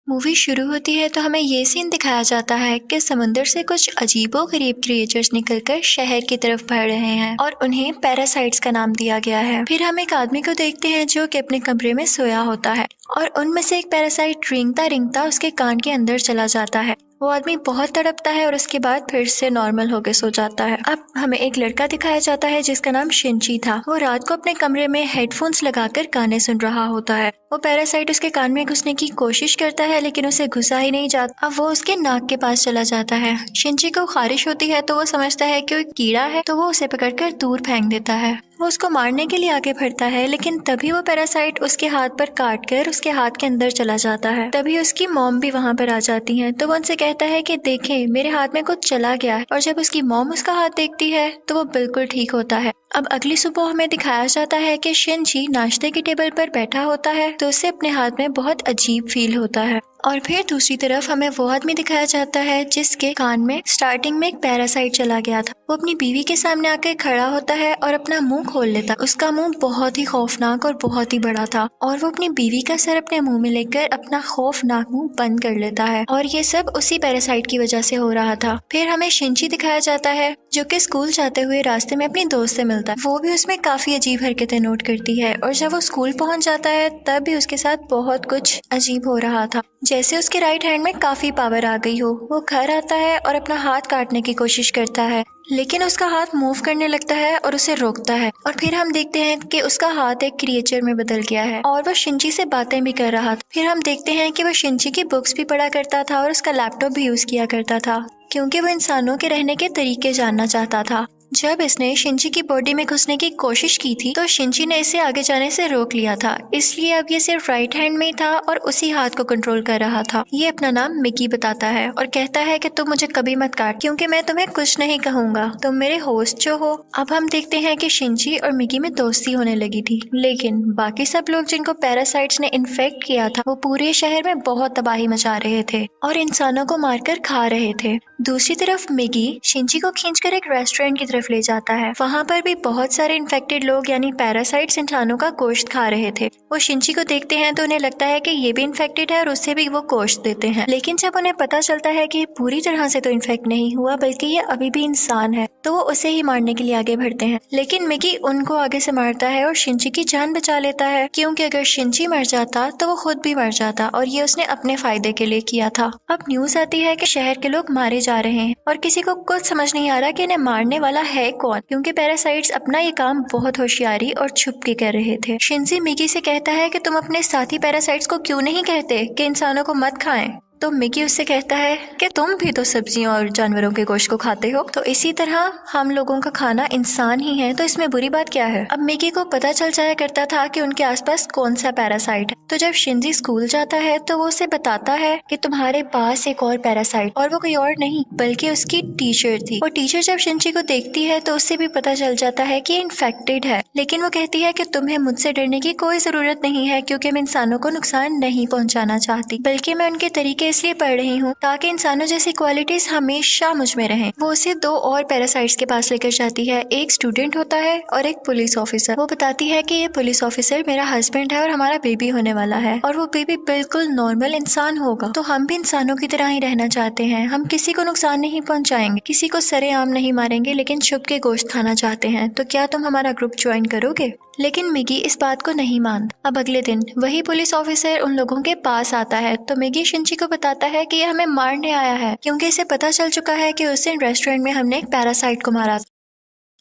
Movie शुरू होती है तो हमें ये सीन दिखाया जाता है कि समुंदर से कुछ अजीबोगरीब क्रिएचर्स निकलकर शहर की तरफ बढ़ रहे हैं और उन्हें पैरासाइट्स का नाम दिया गया है। फिर हम एक आदमी को देखते हैं जो कि अपने कमरे में सोया होता है और उनमें से एक पैरासाइट रेंगता रेंगता उसके कान के अंदर चला जाता है। वो आदमी बहुत तड़पता है और उसके बाद फिर से नॉर्मल होकर सो जाता है। अब हमें एक लड़का दिखाया जाता है जिसका नाम शिंची था। वो रात को अपने कमरे में हेडफोन्स लगाकर गाने सुन रहा होता है। वो पैरासाइट उसके कान में घुसने की कोशिश करता है लेकिन उसे घुसा ही नहीं जाता। अब वो उसके नाक के पास चला जाता है। शिंची को खारिश होती है तो वो समझता है कि वो एक कीड़ा है, तो वो उसे पकड़कर दूर फेंक देता है। वो उसको मारने के लिए आगे बढ़ता है लेकिन तभी वो पैरासाइट उसके हाथ पर काट कर उसके हाथ के अंदर चला जाता है। तभी उसकी मॉम भी वहाँ पर आ जाती है तो वो उनसे कहता है कि देखें, मेरे हाथ में कुछ चला गया है। और जब उसकी मॉम उसका हाथ देखती है तो वो बिल्कुल ठीक होता है। अब अगली सुबह हमें दिखाया जाता है कि शिंची नाश्ते की टेबल पर बैठा होता है तो उसे अपने हाथ में बहुत अजीब फील होता है। और फिर दूसरी तरफ हमें वो आदमी दिखाया जाता है जिसके कान में स्टार्टिंग में एक पैरासाइट चला गया था। वो अपनी बीवी के सामने आकर खड़ा होता है और अपना मुंह खोल लेता है। उसका मुंह बहुत ही खौफनाक और बहुत ही बड़ा था और वो अपनी बीवी का सर अपने मुंह में लेकर अपना खौफनाक मुंह बंद कर लेता है और ये सब उसी पैरासाइट की वजह से हो रहा था। फिर हमें शिंची दिखाया जाता है जो कि स्कूल जाते हुए रास्ते में अपनी दोस्त से मिलता है। वो भी उसमें काफी अजीब हरकतें नोट करती है और जब वो स्कूल पहुंच जाता है तब भी उसके साथ बहुत कुछ अजीब हो रहा था, जैसे उसके राइट हैंड में काफी पावर आ गई हो। वो घर आता है और अपना हाथ काटने की कोशिश करता है लेकिन उसका हाथ मूव करने लगता है और उसे रोकता है और फिर हम देखते हैं कि उसका हाथ एक क्रिएचर में बदल गया है और वो शिंची से बातें भी कर रहा था। फिर हम देखते हैं कि वो शिंची की बुक्स भी पढ़ा करता था और उसका लैपटॉप भी यूज किया करता था क्योंकि वो इंसानों के रहने के तरीके जानना चाहता था। जब इसने शिंची की बॉडी में घुसने की कोशिश की थी तो शिंची ने इसे आगे जाने से रोक लिया था, इसलिए अब ये सिर्फ राइट हैंड में ही था और उसी हाथ को कंट्रोल कर रहा था। ये अपना नाम मिकी बताता है और कहता है कि तुम मुझे कभी मत काट क्योंकि मैं तुम्हें कुछ नहीं कहूंगा, तुम मेरे होस्ट जो हो। अब हम देखते हैं कि शिंची और मिकी में दोस्ती होने लगी थी लेकिन बाकी सब लोग जिनको पैरासाइट्स ने इन्फेक्ट किया था वो पूरे शहर में बहुत तबाही मचा रहे थे और इंसानों को मारकर खा रहे थे। दूसरी तरफ मिकी शिंची को खींचकर एक रेस्टोरेंट की तरफ ले जाता है। वहाँ पर भी बहुत सारे इन्फेक्टेड लोग यानी पैरासाइट्स इंसानों का गोश्त खा रहे थे। वो शिंची को देखते हैं तो उन्हें लगता है कि ये भी इन्फेक्टेड है और उससे भी वो गोश्त देते हैं, लेकिन जब उन्हें पता चलता है कि पूरी तरह से तो इन्फेक्ट नहीं हुआ बल्कि ये अभी भी इंसान है तो वो उसे ही मारने के लिए आगे बढ़ते हैं। लेकिन मिकी उनको आगे से मारता है और शिंची की जान बचा लेता है क्योंकि अगर शिंची मर जाता तो वो खुद भी मर जाता और ये उसने अपने फायदे के लिए किया था। अब न्यूज आती है कि शहर के लोग मारे जा रहे हैं और किसी को कुछ समझ नहीं आ रहा कि इन्हें मारने वाला है कौन, क्योंकि पैरासाइट्स अपना ये काम बहुत होशियारी और छुप के कर रहे थे। शिंची मिकी से कहता है कि तुम अपने साथी पैरासाइट्स को क्यों नहीं कहते कि इंसानों को मत खाएं, तो मिकी उससे कहता है कि तुम भी तो सब्जियों और जानवरों के गोश्त को खाते हो, तो इसी तरह हम लोगों का खाना इंसान ही है, तो इसमें बुरी बात क्या है। अब मिकी को पता चल जाया करता था कि उनके आसपास कौन सा पैरासाइट है, तो जब शिंजी स्कूल जाता है तो वो उसे बताता है कि तुम्हारे पास एक और पैरासाइट, और वो कोई और नहीं बल्कि उसकी टीचर थी। वो टीचर जब शिंजी को देखती है तो उससे भी पता चल जाता है कि इन्फेक्टेड है, लेकिन वो कहती है कि तुम्हें मुझसे डरने की कोई जरूरत नहीं है क्योंकि मैं इंसानों को नुकसान नहीं पहुंचाना चाहती, बल्कि मैं उनके तरीके इसलिए पढ़ रही हूँ ताकि इंसानों जैसी क्वालिटीज हमेशा मुझ में रहें। वो उसे दो और पैरासाइट्स के पास लेकर जाती है, एक स्टूडेंट होता है और एक पुलिस ऑफिसर। वो बताती है कि ये पुलिस ऑफिसर मेरा हस्बैंड है और हमारा बेबी होने वाला है और वो बेबी बिल्कुल नॉर्मल इंसान होगा, तो हम भी इंसानों की तरह ही रहना चाहते हैं। हम किसी को नुकसान नहीं पहुंचाएंगे, किसी को सरेआम नहीं मारेंगे, लेकिन छुप के गोश्त खाना चाहते हैं, तो क्या तुम हमारा ग्रुप ज्वाइन करोगे। लेकिन मिगी इस बात को नहीं मानता। अब अगले दिन वही पुलिस ऑफिसर उन लोगों के पास आता है तो मिगी शिंची को बताता है कि ये हमें मारने आया है क्योंकि इसे पता चल चुका है कि उस दिन रेस्टोरेंट में हमने एक पैरासाइट को मारा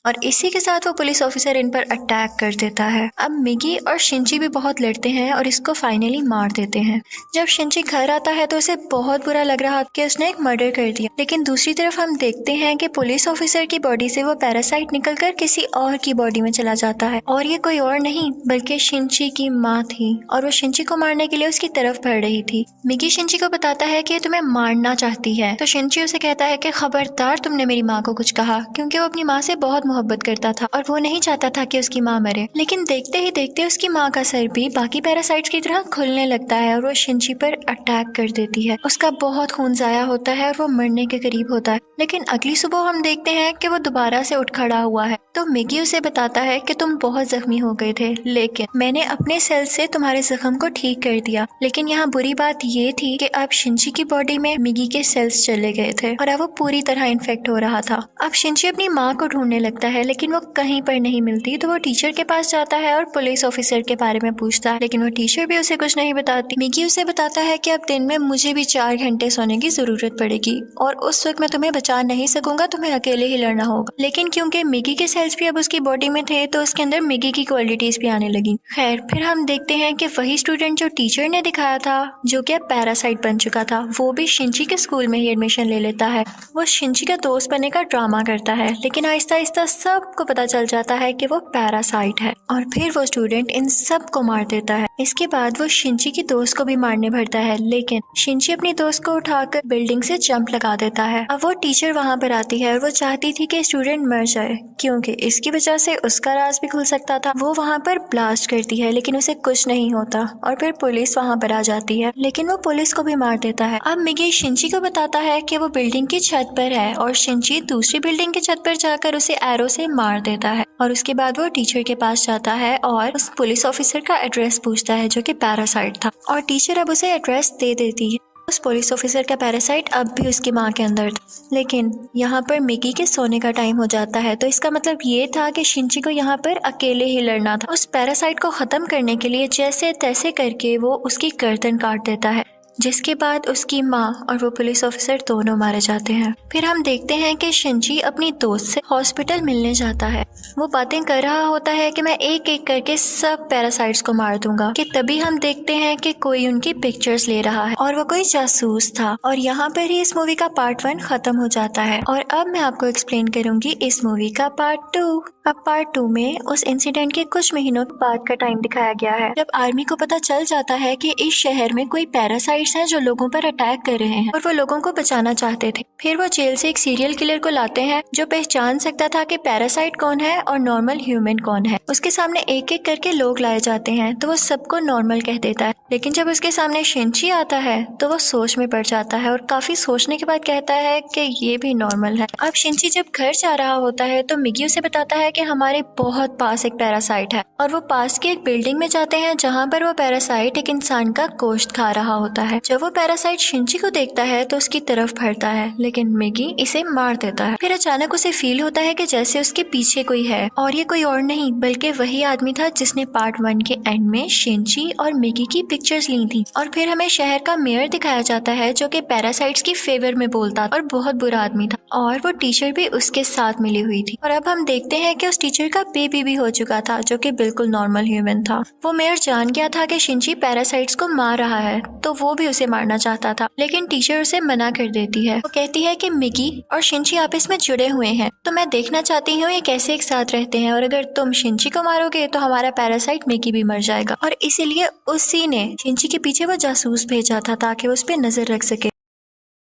और इसी के साथ वो पुलिस ऑफिसर इन पर अटैक कर देता है। अब मिगी और शिंची भी बहुत लड़ते हैं और इसको फाइनली मार देते हैं। जब शिंची घर आता है तो उसे बहुत बुरा लग रहा कि उसने एक मर्डर कर दिया, लेकिन दूसरी तरफ हम देखते हैं कि पुलिस ऑफिसर की बॉडी से वो पैरासाइट निकलकर किसी और की बॉडी में चला जाता है और ये कोई और नहीं बल्कि शिंची की माँ थी और वो शिंची को मारने के लिए उसकी तरफ बढ़ रही थी। मिगी शिंची को बताता है कि तुम्हें मारना चाहती है, तो शिंची उसे कहता है कि खबरदार तुमने मेरी माँ को कुछ कहा, क्योंकि वो अपनी माँ से बहुत मोहब्बत करता था और वो नहीं चाहता था कि उसकी माँ मरे। लेकिन देखते ही देखते उसकी माँ का सर भी बाकी पैरासाइट्स की तरह खुलने लगता है और वो शिनची पर अटैक कर देती है। उसका बहुत खून जाया होता है और वो मरने के करीब होता है। लेकिन अगली सुबह हम देखते हैं कि वो दोबारा से उठ खड़ा हुआ है। तो मिगी उसे बताता है कि तुम बहुत जख्मी हो गए थे, लेकिन मैंने अपने सेल से तुम्हारे जख्म को ठीक कर दिया। लेकिन यहाँ बुरी बात ये थी कि अब शिनची की बॉडी में मिगी के सेल्स चले गए थे और अब वो पूरी तरह इन्फेक्ट हो रहा था। अब शिनची अपनी माँ को ढूंढने लगता है, लेकिन वो कहीं पर नहीं मिलती। तो वो टीचर के पास जाता है और पुलिस ऑफिसर के बारे में पूछता है, लेकिन वो टीचर भी उसे कुछ नहीं बताती। मिगी उसे बताता है कि अब दिन में मुझे भी 4 घंटे सोने की जरूरत पड़ेगी और उस वक्त मैं तुम्हें बचा नहीं सकूंगा, तुम्हें अकेले ही लड़ना होगा। लेकिन क्योंकि मिगी के सेल्स भी अब उसकी बॉडी में थे तो उसके अंदर मिगी की क्वालिटीज भी आने लगी। खैर, फिर हम देखते हैं कि वही स्टूडेंट जो टीचर ने दिखाया था, जो कि अब पैरासाइट बन चुका था, वो भी शिनची के स्कूल में ही एडमिशन ले लेता है। वो शिनची का दोस्त बनने का ड्रामा करता है, लेकिन आहिस्ता आहिस्ता सबको पता चल जाता है कि वो पैरासाइट है और फिर वो स्टूडेंट इन सब को मार देता है। इसके बाद वो शिनची की दोस्त को भी मारने भरता है, लेकिन शिनची अपनी दोस्त को उठाकर बिल्डिंग से जंप लगा देता है। अब वो टीचर वहाँ पर आती है और वो चाहती थी कि स्टूडेंट मर जाए, क्योंकि इसकी वजह से उसका राज भी खुल सकता था। वो वहाँ पर ब्लास्ट करती है, लेकिन उसे कुछ नहीं होता और फिर पुलिस वहाँ पर आ जाती है, लेकिन वो पुलिस को भी मार देता है। अब मिगी शिनची को बताता है कि वो बिल्डिंग की छत पर है और शिनची दूसरी बिल्डिंग की छत पर जाकर उसे एरो से मार देता है। और उसके बाद वो टीचर के पास जाता है और उस पुलिस ऑफिसर का एड्रेस पूछता है, जो कि पैरासाइट था, और टीचर अब उसे एड्रेस दे देती है। उस पुलिस ऑफिसर का पैरासाइट अब भी उसकी माँ के अंदर था। लेकिन यहाँ पर मिगी के सोने का टाइम हो जाता है, तो इसका मतलब ये था कि शिनची को यहाँ पर अकेले ही लड़ना था। उस पैरासाइट को खत्म करने के लिए जैसे तैसे करके वो उसकी गर्दन काट देता है, जिसके बाद उसकी माँ और वो पुलिस ऑफिसर दोनों मारे जाते हैं। फिर हम देखते हैं कि शिनची अपनी दोस्त से हॉस्पिटल मिलने जाता है। वो बातें कर रहा होता है कि मैं एक एक करके सब पैरासाइट्स को मार दूंगा, कि तभी हम देखते हैं कि कोई उनकी पिक्चर्स ले रहा है और वो कोई जासूस था। और यहाँ पर ही इस मूवी का पार्ट 1 खत्म हो जाता है और अब मैं आपको एक्सप्लेन करूंगी इस मूवी का पार्ट 2। अब पार्ट 2 में उस इंसिडेंट के कुछ महीनों बाद का टाइम दिखाया गया है, जब आर्मी को पता चल जाता है कि इस शहर में कोई पैरासाइट्स हैं जो लोगों पर अटैक कर रहे हैं और वो लोगों को बचाना चाहते थे। फिर वो जेल से एक सीरियल किलर को लाते हैं जो पहचान सकता था कि पैरासाइट कौन है और नॉर्मल ह्यूमन कौन है। उसके सामने एक एक करके लोग लाए जाते हैं तो वो सबको नॉर्मल कह देता है, लेकिन जब उसके सामने शिनची आता है तो वो सोच में पड़ जाता है और काफी सोचने के बाद कहता है कि ये भी नॉर्मल है। अब शिनची जब घर जा रहा होता है तो मिगी उसे बताता है कि हमारे बहुत पास एक पैरासाइट है, और वो पास की एक बिल्डिंग में जाते हैं जहाँ पर वो पैरासाइट एक इंसान का गोश्त खा रहा होता है। जब वो पैरासाइट शिनची को देखता है तो उसकी तरफ बढ़ता है, लेकिन मिगी इसे मार देता है। फिर अचानक उसे फील होता है कि जैसे उसके पीछे कोई है, और ये कोई और नहीं बल्कि वही आदमी था जिसने पार्ट 1 के एंड में शिनची और मिगी की पिक्चर्स ली थी। और फिर हमें शहर का मेयर दिखाया जाता है जो कि पैरासाइट्स की फेवर में बोलता और बहुत बुरा आदमी था, और वो टीचर भी उसके साथ मिली हुई थी। और अब हम देखते हैं कि उस टीचर का बेबी भी हो चुका था जो कि बिल्कुल नॉर्मल ह्यूमन था। वो मेयर जान गया था कि शिनची पैरासाइट्स को मार रहा है, तो वो भी उसे मारना चाहता था, लेकिन टीचर उसे मना कर देती है। वो कहती है कि मिगी और शिनची आपस में जुड़े हुए हैं, तो मैं देखना चाहती हूँ ये कैसे एक साथ रहते हैं, और अगर तुम शिनची को मारोगे तो हमारा पैरासाइट मिगी भी मर जाएगा। और इसीलिए उसी ने शिनची के पीछे वो जासूस भेजा था ताकि उस पर नजर रख सके।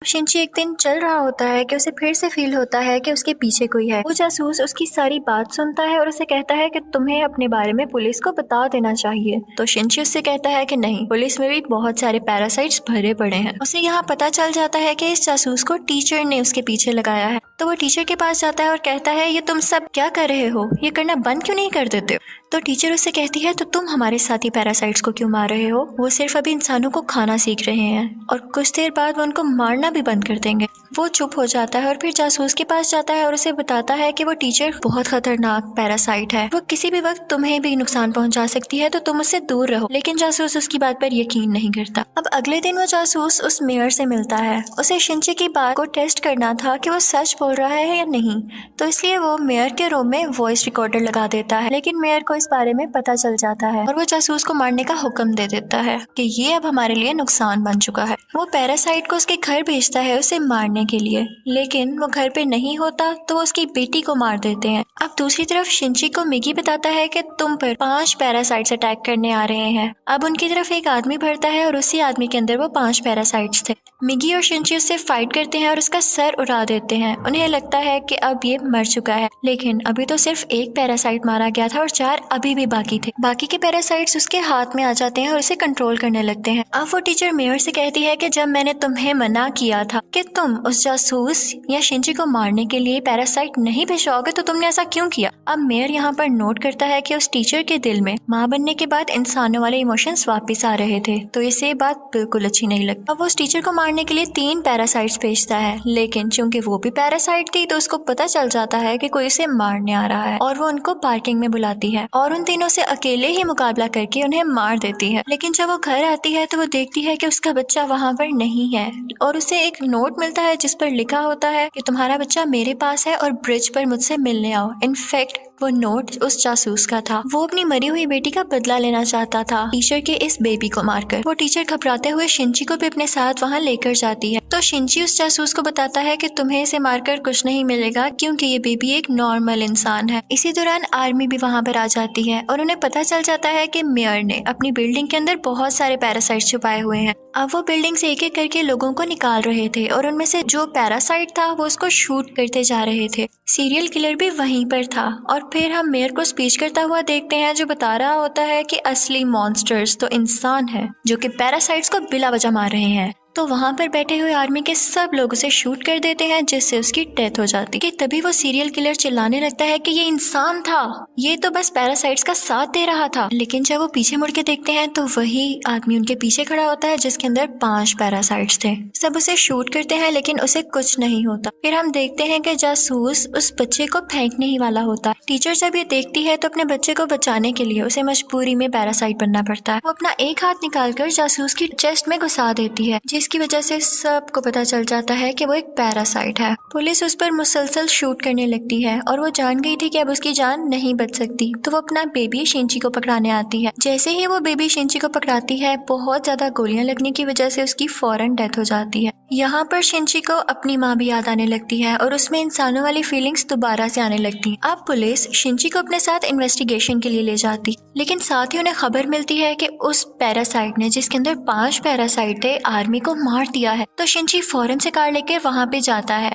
शिनची एक दिन चल रहा होता है कि उसे फिर से फील होता है कि उसके पीछे कोई है। वो जासूस उसकी सारी बात सुनता है और उसे कहता है कि तुम्हें अपने बारे में पुलिस को बता देना चाहिए। तो शिनची उससे कहता है कि नहीं, पुलिस में भी बहुत सारे पैरासाइट्स भरे पड़े हैं। उसे यहाँ पता चल जाता है कि इस जासूस को टीचर ने उसके पीछे लगाया है। तो वो टीचर के पास जाता है और कहता है ये तुम सब क्या कर रहे हो, ये करना बंद क्यों नहीं कर देते हो। तो टीचर उससे कहती है तो तुम हमारे साथ ही पैरासाइट्स को क्यों मार रहे हो, वो सिर्फ अभी इंसानों को खाना सीख रहे हैं और कुछ देर बाद वो उनको मारना भी बंद कर देंगे। वो चुप हो जाता है और फिर जासूस के पास जाता है और उसे बताता है कि वो टीचर बहुत खतरनाक पैरासाइट है, वो किसी भी वक्त तुम्हें भी नुकसान पहुंचा सकती है, तो तुम उससे दूर रहो। लेकिन जासूस उसकी बात पर यकीन नहीं करता। अब अगले दिन वो जासूस उस मेयर से मिलता है। उसे शिनची की बात को टेस्ट करना था कि वो सच बोल रहा है या नहीं, तो इसलिए वो मेयर के रूम में वॉइस रिकॉर्डर लगा देता है। लेकिन मेयर को इस बारे में पता चल जाता है और वो जासूस को मारने का हुक्म दे देता है कि ये अब हमारे लिए नुकसान बन चुका है। वो पैरासाइट को उसके घर भेजता है उसे मारने के लिए, लेकिन वो घर पे नहीं होता तो वो उसकी बेटी को मार देते हैं। अब दूसरी तरफ शिनची को मिगी बताता है कि तुम पर 5 पैरासाइट्स अटैक करने आ रहे हैं। अब उनकी तरफ एक आदमी बढ़ता है और उसी आदमी के अंदर वो 5 पैरासाइट्स थे। मिगी और शिंची उससे फाइट करते हैं और उसका सर उड़ा देते हैं। उन्हें लगता है कि अब ये मर चुका है, लेकिन अभी तो सिर्फ एक पैरासाइट मारा गया था और 4 अभी भी बाकी थे। बाकी के पैरासाइट्स उसके हाथ में आ जाते हैं और उसे कंट्रोल करने लगते हैं। अब वो टीचर मेयर से कहती है कि जब मैंने तुम्हें मना किया था कि तुम उस जासूस या शिंची को मारने के लिए पैरासाइट नहीं भिजवाओगे तो तुमने ऐसा क्यों किया। अब मेयर यहाँ पर नोट करता है कि उस टीचर के दिल में माँ बनने के बाद इंसानों वाले इमोशंस वापस आ रहे थे, तो इसे ये बात बिल्कुल अच्छी नहीं लगती। अब वो उस टीचर को मारने के लिए 3 पैरासाइट्स भेजता है, लेकिन चूंकि वो भी पैरासाइट थी तो उसको पता चल जाता है कि कोई उसे मारने आ रहा है और वो उनको पार्किंग में बुलाती है और उन तीनों से अकेले ही मुकाबला करके उन्हें मार देती है। लेकिन जब वो घर आती है तो वो देखती है कि उसका बच्चा वहाँ पर नहीं है और उसे एक नोट मिलता है जिस पर लिखा होता है कि तुम्हारा बच्चा मेरे पास है और ब्रिज पर मुझसे मिलने आओ। इनफैक्ट वो नोट उस जासूस का था। वो अपनी मरी हुई बेटी का बदला लेना चाहता था टीचर के इस बेबी को मारकर। वो टीचर घबराते हुए शिंची को भी अपने साथ वहाँ लेकर जाती है, तो शिंची उस जासूस को बताता है कि तुम्हें इसे मारकर कुछ नहीं मिलेगा क्योंकि ये बेबी एक नॉर्मल इंसान है। इसी दौरान आर्मी भी वहाँ पर आ जाती है और उन्हें पता चल जाता है कि मेयर ने अपनी बिल्डिंग के अंदर बहुत सारे पैरासाइट छुपाए हुए हैं। अब वो बिल्डिंग से एक एक करके लोगों को निकाल रहे थे और उनमें से जो पैरासाइट था वो उसको शूट करते जा रहे थे। सीरियल किलर भी वहीं पर था और फिर हम मेयर को स्पीच करता हुआ देखते हैं जो बता रहा होता है कि असली मॉन्स्टर्स तो इंसान है जो कि पैरासाइट्स को बिला वजह मार रहे हैं। तो वहाँ पर बैठे हुए आर्मी के सब लोग उसे शूट कर देते हैं जिससे उसकी डेथ हो जाती है। तभी वो सीरियल किलर चिल्लाने लगता है कि ये इंसान था, ये तो बस पैरासाइट्स का साथ दे रहा था। लेकिन जब वो पीछे मुड़ के देखते हैं तो वही आदमी उनके पीछे खड़ा होता है जिसके अंदर 5 पैरासाइट्स थे। सब उसे शूट करते हैं लेकिन उसे कुछ नहीं होता। फिर हम देखते हैं कि जासूस उस बच्चे को फेंकने ही वाला होता है। टीचर जब ये देखती है तो अपने बच्चे को बचाने के लिए उसे मजबूरी में पैरासाइट बनना पड़ता है। वो अपना एक हाथ निकालकर जासूस की चेस्ट में घुसा देती है जिसकी वजह से सबको पता चल जाता है कि वो एक पैरासाइट है। पुलिस उस पर मुसलसल शूट करने लगती है और वो जान गई थी कि अब उसकी जान नहीं बच सकती, तो वो अपना बेबी शिंची को पकड़ाने आती है। जैसे ही वो बेबी शिंची को पकड़ाती है बहुत ज्यादा गोलियां लगने की वजह से उसकी फौरन डेथ हो जाती है। यहाँ पर शिंची को अपनी माँ भी याद आने लगती है और उसमें इंसानों वाली फीलिंग्स दोबारा से आने लगती है। अब पुलिस शिंची को अपने साथ इन्वेस्टिगेशन के लिए ले जाती, लेकिन साथ ही उन्हें खबर मिलती है कि उस पैरासाइट ने जिसके अंदर 5 पैरासाइट थे आर्मी को मार दिया है। तो शिंची फौरन से कार लेकर वहाँ पे जाता है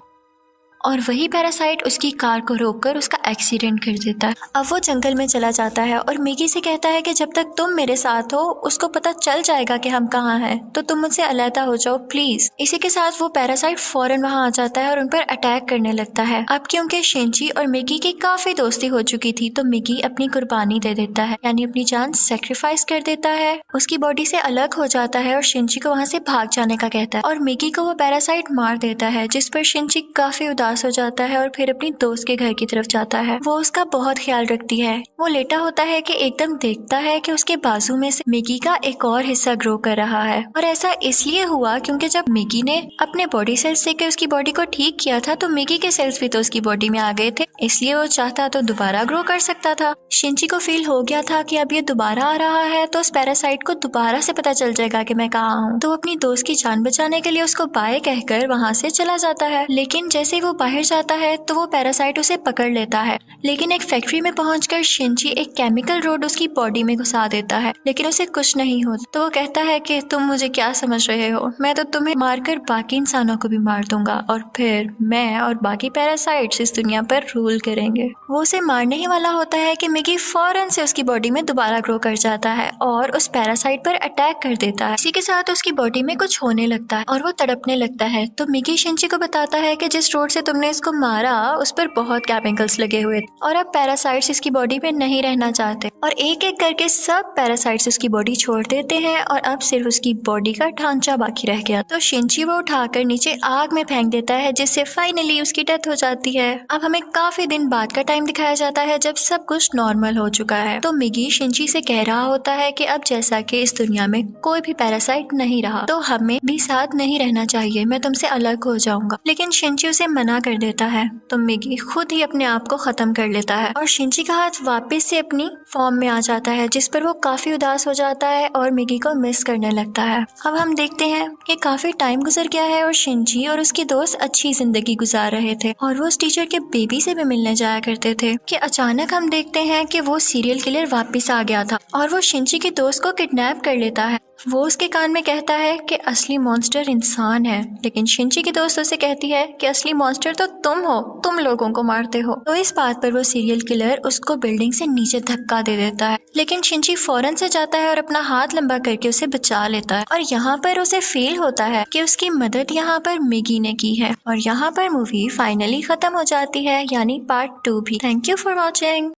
और वही पैरासाइट उसकी कार को रोककर उसका एक्सीडेंट कर देता है। अब वो जंगल में चला जाता है और मिगी से कहता है कि जब तक तुम मेरे साथ हो उसको पता चल जाएगा कि हम कहाँ हैं, तो तुम मुझसे अलहदा हो जाओ प्लीज। इसी के साथ वो पैरासाइट फौरन वहाँ आ जाता है और उन पर अटैक करने लगता है। अब क्योंकि शिंची और मिगी की काफी दोस्ती हो चुकी थी तो मिगी अपनी कुर्बानी दे देता है, यानी अपनी जान सेक्रीफाइस कर देता है, उसकी बॉडी से अलग हो जाता है और शिंची को वहाँ से भाग जाने का कहता है और मिगी को वो पैरासाइट मार देता है, जिस पर शिंची काफी उदास हो जाता है और फिर अपनी दोस्त के घर की तरफ जाता है। वो उसका बहुत ख्याल रखती है। वो लेटा होता है कि एकदम देखता है कि उसके बाजू में से मिगी का एक और हिस्सा ग्रो कर रहा है और ऐसा इसलिए हुआ क्योंकि जब मिगी ने अपने बॉडी सेल्स से के उसकी बॉडी को ठीक किया था तो मिगी के सेल्स भी तो उसकी बॉडी में आ गए थे, इसलिए वो चाहता तो दोबारा ग्रो कर सकता था। शिंची को फील हो गया था कि अब ये दोबारा आ रहा है तो उस पैरासाइट को दोबारा से पता चल जाएगा कि मैं कहाँ हूँ, तो वो अपनी दोस्त की जान बचाने के लिए उसको बाय कहकर वहाँ से चला जाता है। लेकिन जैसे ही वो बाहर जाता है तो वो पैरासाइट उसे पकड़ लेता है, लेकिन एक फैक्ट्री में पहुंचकर शिंची एक केमिकल रोड उसकी बॉडी में घुसा देता है, लेकिन उसे कुछ नहीं होता। तो वो कहता है कि तुम मुझे क्या समझ रहे हो, मैं तो तुम्हें मारकर बाकी इंसानों को भी मार दूंगा और फिर मैं और बाकी पैरासाइट्स इस दुनिया पर रूल करेंगे। वो उसे मारने ही वाला होता है कि मिगी फौरन से उसकी बॉडी में दोबारा ग्रो कर जाता है और उस पैरासाइट पर अटैक कर देता है। इसी के साथ उसकी बॉडी में कुछ होने लगता है और वो तड़पने लगता है। तो मिगी शिंची को बताता है कि जिस रोड से तुमने इसको मारा उस पर बहुत केमिकल्स लगे हुए थे और अब पैरासाइट्स इसकी बॉडी में नहीं रहना चाहते और एक एक करके सब पैरासाइट्स उसकी बॉडी छोड़ देते हैं और अब सिर्फ उसकी बॉडी का ढांचा बाकी रह गया। तो शिंची वो उठाकर नीचे आग में फेंक देता है जिससे फाइनली उसकी डेथ हो जाती है। अब हमें काफी दिन बाद का टाइम दिखाया जाता है जब सब कुछ नॉर्मल हो चुका है। तो मिगी शिंची से कह रहा होता है कि अब जैसा कि इस दुनिया में कोई भी पैरासाइट नहीं रहा तो हमें भी साथ नहीं रहना चाहिए, मैं तुमसे अलग हो जाऊंगा। लेकिन शिंची उसे मना कर देता है तो मिगी खुद ही अपने आप को खत्म कर लेता है और शिंची का हाथ वापस से अपनी फॉर्म में आ जाता है, जिस पर वो काफी उदास हो जाता है और मिगी को मिस करने लगता है। अब हम देखते हैं कि काफी टाइम गुजर गया है और शिंची और उसकी दोस्त अच्छी जिंदगी गुजार रहे थे और वो उस टीचर के बेबी से भी मिलने जाया करते थे कि अचानक हम देखते हैं कि वो सीरियल किलर वापस आ गया था और वो शिंची की दोस्त को किडनैप कर लेता है वो उसके कान में कहता है कि असली मॉन्स्टर इंसान है, लेकिन शिनची की दोस्त उसे कहती है कि असली मॉन्स्टर तो तुम हो, तुम लोगों को मारते हो। तो इस बात पर वो सीरियल किलर उसको बिल्डिंग से नीचे धक्का दे देता है, लेकिन शिनची फौरन से जाता है और अपना हाथ लंबा करके उसे बचा लेता है। और यहाँ पर उसे फील होता है कि उसकी मदद यहाँ पर मिगी ने की है। और यहाँ पर मूवी फाइनली खत्म हो जाती है, यानी पार्ट 2 भी। Thank you for watching.